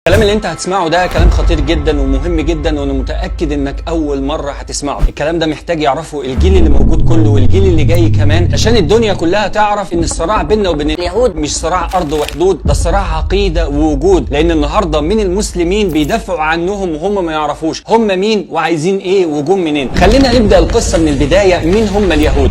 الكلام اللي انت هتسمعه ده كلام خطير جدا ومهم جدا، وانا متاكد انك اول مره هتسمعه. الكلام ده محتاج يعرفه الجيل اللي موجود كله والجيل اللي جاي كمان، عشان الدنيا كلها تعرف ان الصراع بيننا وبين اليهود مش صراع ارض وحدود، ده صراع عقيده ووجود. لان النهارده من المسلمين بيدافعوا عنهم وهم ما يعرفوش هم مين وعايزين ايه وجم منين. خلينا نبدا القصه من البدايه. مين هم اليهود؟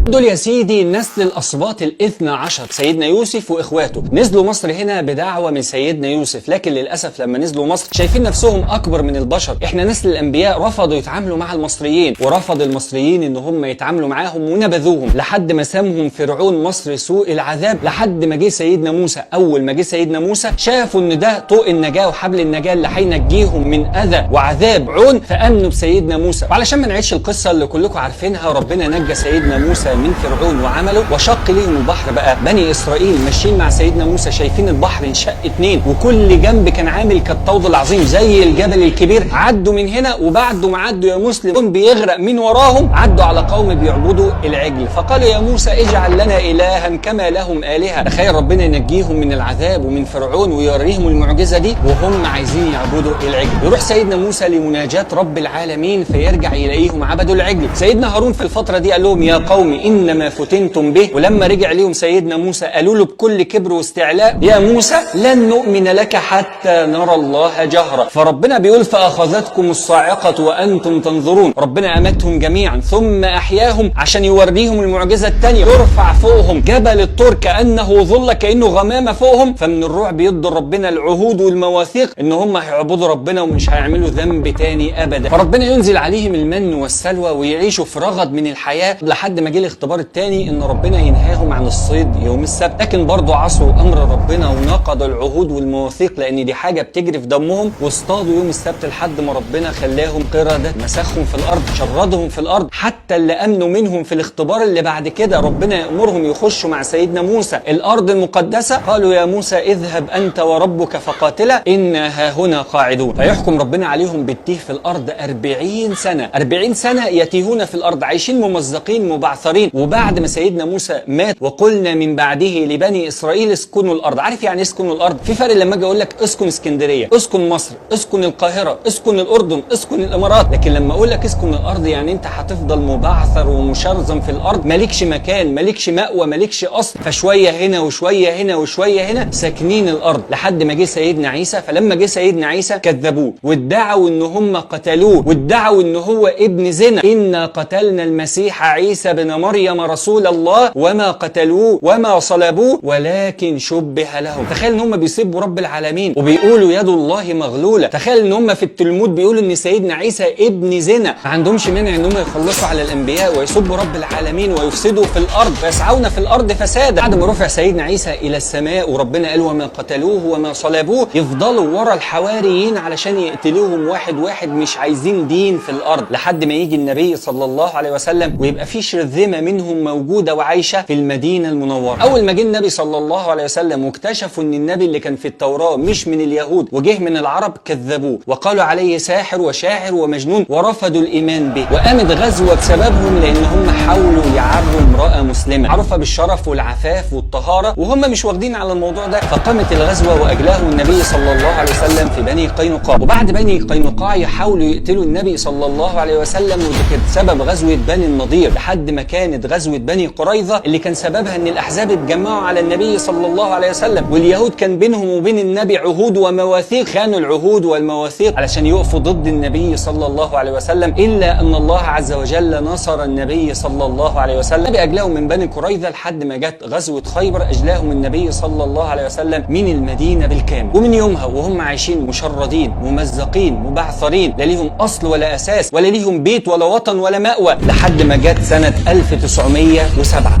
دول يا سيدي نسل الاسباط الاثنى عشر، سيدنا يوسف واخواته نزلوا مصر هنا بدعوه من سيدنا يوسف، لكن للاسف لما نزلوا مصر شايفين نفسهم اكبر من البشر. احنا نسل الانبياء رفضوا يتعاملوا مع المصريين، ورفض المصريين ان هم يتعاملوا معاهم ونبذوهم، لحد ما سامهم فرعون مصر سوء العذاب، لحد ما جه سيدنا موسى. اول ما جه سيدنا موسى شافوا ان ده طوق النجاه وحبل النجاه اللي هينجيهم من اذى وعذاب عون، فامنوا بسيدنا موسى. وعلشان ما نعيش القصه اللي كلكم عارفينها، ربنا نجى سيدنا موسى من فرعون وعمله وشق ليهم البحر. بقى بني اسرائيل ماشيين مع سيدنا موسى شايفين البحر انشق اتنين، وكل جنب كان عامل كالطود العظيم زي الجبل الكبير. عدوا من هنا، وبعد ما عدوا يا مسلم بيغرق من وراهم، عدوا على قوم بيعبدوا العجل، فقالوا يا موسى اجعل لنا الها كما لهم الهه. تخيل ربنا ينجيهم من العذاب ومن فرعون ويوريهم المعجزه دي وهم عايزين يعبدوا العجل. يروح سيدنا موسى لمناجاه رب العالمين، فيرجع يلاقيهم عبدوا العجل. سيدنا هارون في الفتره دي قال لهم يا قوم انما فتنتم به. ولما رجع ليهم سيدنا موسى قالوا له بكل كبر واستعلاء يا موسى لن نؤمن لك حتى نرى الله جهرا. فربنا بيقول فاخذتكم الصاعقه وانتم تنظرون. ربنا اماتهم جميعا ثم احياهم عشان يوريهم المعجزه الثانيه. يرفع فوقهم جبل الطور كانه ظل، كانه غمامه فوقهم. فمن الرعب يدوا ربنا العهود والمواثيق ان هم هيعبدوا ربنا ومش هيعملوا ذنب تاني ابدا. فربنا ينزل عليهم المن والسلوى ويعيشوا في رغد من الحياه، لحد ما جه الاختبار الثاني ان ربنا ينهاهم عن الصيد يوم السبت. لكن برضه عصوا امر ربنا ونقضوا العهود والمواثيق، لان دي حاجه بتجري في دمهم، واصطادوا يوم السبت لحد ما ربنا خلاهم قرده، مسخهم في الارض، شردهم في الارض. حتى اللي امنوا منهم في الاختبار اللي بعد كده ربنا يامرهم يخشوا مع سيدنا موسى الارض المقدسه، قالوا يا موسى اذهب انت وربك فقاتلا انا هاهنا قاعدون. فيحكم ربنا عليهم بالتيه في الارض 40 سنه، 40 سنه يتيهون في الارض، عايشين ممزقين مبعثرين. وبعد ما سيدنا موسى مات وقلنا من بعده لبني اسرائيل اسكنوا الارض. عارف يعني اسكنوا الارض؟ في فرق لما اجي اقول لك اسكن اسكندريه، اسكن مصر، اسكن القاهره، اسكن الاردن، اسكن الامارات. لكن لما اقول لك اسكن الارض يعني انت هتفضل مبعثر ومشرذم في الارض، مالكش مكان، مالكش مأوى، مالكش اصل. فشويه هنا وشويه هنا وشويه هنا ساكنين الارض، لحد ما جه سيدنا عيسى. فلما جه سيدنا عيسى كذبوه وادعوا ان هم قتلوه، وادعوا ان هو ابن زنا. انا قتلنا المسيح عيسى بن مريم رسول الله وما قتلوه وما صلبوه ولكن شبه لهم. تخيل ان هم بيسبوا رب العالمين وبيقولوا يد الله مغلوله. تخيل ان هم في التلمود بيقولوا ان سيدنا عيسى ابن زنا. ما عندهمش مانع ان هم يخلصوا على الانبياء ويسبوا رب العالمين ويفسدوا في الارض ويسعون في الارض فسادا. بعد ما رفع سيدنا عيسى الى السماء وربنا قال وما قتلوه وما صلبوه، يفضلوا ورا الحواريين علشان يقتلوهم واحد واحد، مش عايزين دين في الارض، لحد ما يجي النبي صلى الله عليه وسلم ويبقى في شرذمه منهم موجوده وعايشه في المدينه المنوره. اول ما جه النبي صلى الله عليه وسلم واكتشفوا ان النبي اللي كان في التوراه مش من اليهود وجه من العرب، كذبوه وقالوا عليه ساحر وشاعر ومجنون، ورفضوا الايمان به. وقامت غزوه بسببهم، لان هم حاولوا يعروا امراه مسلمه معروفه بالشرف والعفاف والطهاره، وهم مش واخدين على الموضوع ده. فقامت الغزوه واجلاهم النبي صلى الله عليه وسلم في بني قينقاع. وبعد بني قينقاع يحاولوا يقتلوا النبي صلى الله عليه وسلم، وده كان سبب غزوه بني النضير، لحد ما كانت غزوه بني قريظه اللي كان سببها ان الاحزاب اتجمعوا على النبي صلى الله عليه وسلم، واليهود كان بينهم وبين النبي عهود ومواثيق، خانوا العهود والمواثيق علشان يقفوا ضد النبي صلى الله عليه وسلم، الا ان الله عز وجل نصر النبي صلى الله عليه وسلم. النبي اجلاهم من بني قريظه لحد ما جت غزوه خيبر، اجلاهم النبي صلى الله عليه وسلم من المدينه بالكامل. ومن يومها وهم عايشين مشردين ممزقين مبعثرين، لا ليهم اصل ولا اساس ولا ليهم بيت ولا وطن ولا مأوى، لحد ما جت سنه 1907.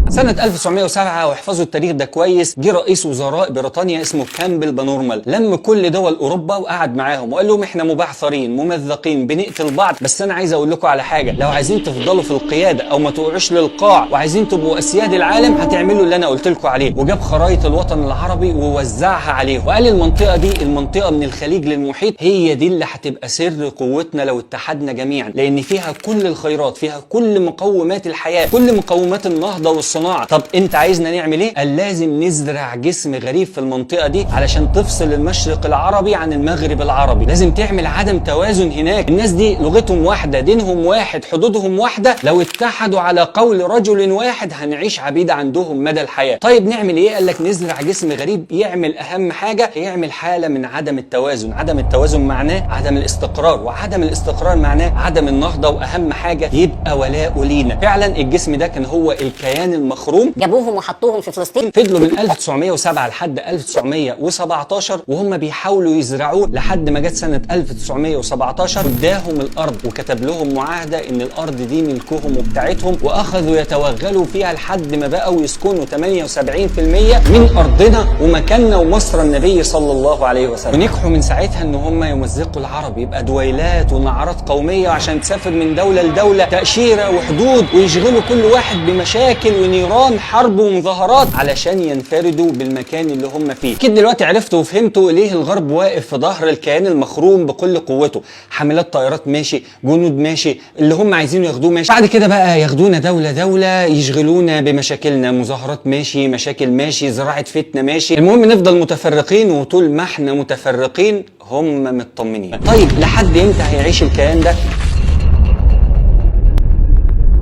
سنة 1907 واحفظوا التاريخ ده كويس، جه رئيس وزراء بريطانيا اسمه كامبل بانورمال، لم كل دول اوروبا وقعد معاهم وقال لهم احنا مبعثرين ممزقين بنقتل بعض، بس انا عايز اقول لكم على حاجه، لو عايزين تفضلوا في القياده او ما تقعوش للقاع وعايزين تبقوا اسياد العالم هتعملوا اللي انا قلت لكم عليه. وجاب خرائط الوطن العربي ووزعها عليهم، وقال المنطقه دي، المنطقه من الخليج للمحيط، هي دي اللي هتبقى سر قوتنا لو اتحدنا جميعا، لان فيها كل الخيرات، فيها كل مقومات الحياه، كل مقومات النهضه والصلاح صناعه. طب انت عايزنا نعمل ايه؟ قال لازم نزرع جسم غريب في المنطقه دي علشان تفصل المشرق العربي عن المغرب العربي. لازم تعمل عدم توازن هناك. الناس دي لغتهم واحده، دينهم واحد، حدودهم واحده. لو اتحدوا على قول رجل واحد هنعيش عبيد عندهم مدى الحياه. طيب نعمل ايه؟ قال لك نزرع جسم غريب يعمل اهم حاجه، يعمل حاله من عدم التوازن. عدم التوازن معناه عدم الاستقرار، وعدم الاستقرار معناه عدم النهضه، واهم حاجه يبقى ولاء لينا. فعلا الجسم ده كان هو الكيان المخروم. جابوهم وحطوهم في فلسطين، فضلوا من 1907 لحد 1917 وهم بيحاولوا يزرعوه لحد ما جت سنه 1917 اداهم الارض وكتب لهم معاهده ان الارض دي ملكهم وبتاعتهم، واخذوا يتوغلوا فيها لحد ما بقوا يسكنوا 78% من ارضنا ومكاننا ومصر النبي صلى الله عليه وسلم. ونجحوا من ساعتها ان هم يمزقوا العرب، يبقى دويلات ونعرات قوميه عشان تسافر من دوله لدوله، تاشيره وحدود، ويشغلوا كل واحد بمشاكل ونيران حرب ومظاهرات علشان ينفردوا بالمكان اللي هم فيه. اكيد دلوقتي عرفتوا وفهمتوا ليه الغرب واقف في ظهر الكيان المخروم بكل قوته. حاملات طائرات ماشي، جنود ماشي، اللي هم عايزينه ياخدوه ماشي. بعد كده بقى ياخدونا دوله دوله، يشغلونا بمشاكلنا، مظاهرات ماشي، مشاكل ماشي، زراعه فتنه ماشي. المهم نفضل متفرقين، وطول ما احنا متفرقين هم مطمنين. طيب لحد امتى هيعيش الكيان ده؟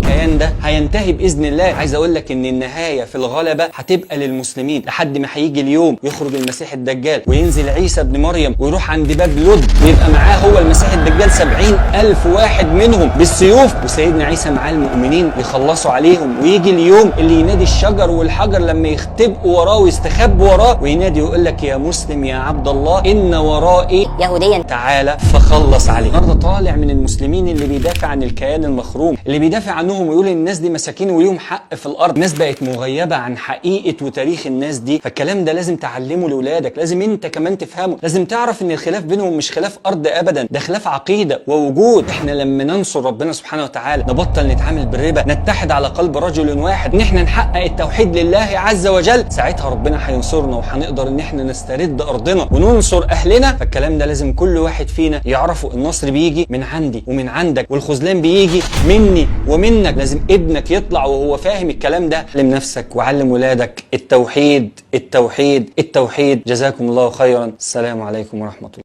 الكيان ده هينتهي باذن الله. عايز اقول لك ان النهايه في الغلبه هتبقى للمسلمين لحد ما هيجي اليوم يخرج المسيح الدجال وينزل عيسى ابن مريم ويروح عند باب لد ويبقى معاه هو المسيح الدجال 70,000 واحد منهم بالسيوف، وسيدنا عيسى معاه المؤمنين يخلصوا عليهم. ويجي اليوم اللي ينادي الشجر والحجر لما يختبئوا وراه ويستخبوا وراه، وينادي ويقول لك يا مسلم يا عبد الله ان ورائي يهوديا تعالى فخلص عليه. النهارده طالع من المسلمين اللي بيدافع عن الكيان المخروم، اللي بيدافع عنهم ويقول الناس دي مساكين وليهم حق في الارض. الناس بقت مغيبه عن حقيقه وتاريخ الناس دي، فالكلام ده لازم تعلمه لاولادك، لازم انت كمان تفهمه، لازم تعرف ان الخلاف بينهم مش خلاف ارض ابدا، ده خلاف عقيده ووجود. احنا لما ننصر ربنا سبحانه وتعالى نبطل نتعامل بالربا، نتحد على قلب رجل واحد، ان احنا نحقق التوحيد لله عز وجل، ساعتها ربنا هينصرنا وهنقدر ان احنا نسترد ارضنا وننصر اهلنا. فالكلام ده لازم كل واحد فينا يعرفه. النصر بيجي من عندي ومن عندك، والخذلان بيجي مني ومنك. لازم ابنك يطلع وهو فاهم الكلام ده. علم نفسك وعلم ولادك التوحيد التوحيد التوحيد. جزاكم الله خيرا. السلام عليكم ورحمة الله.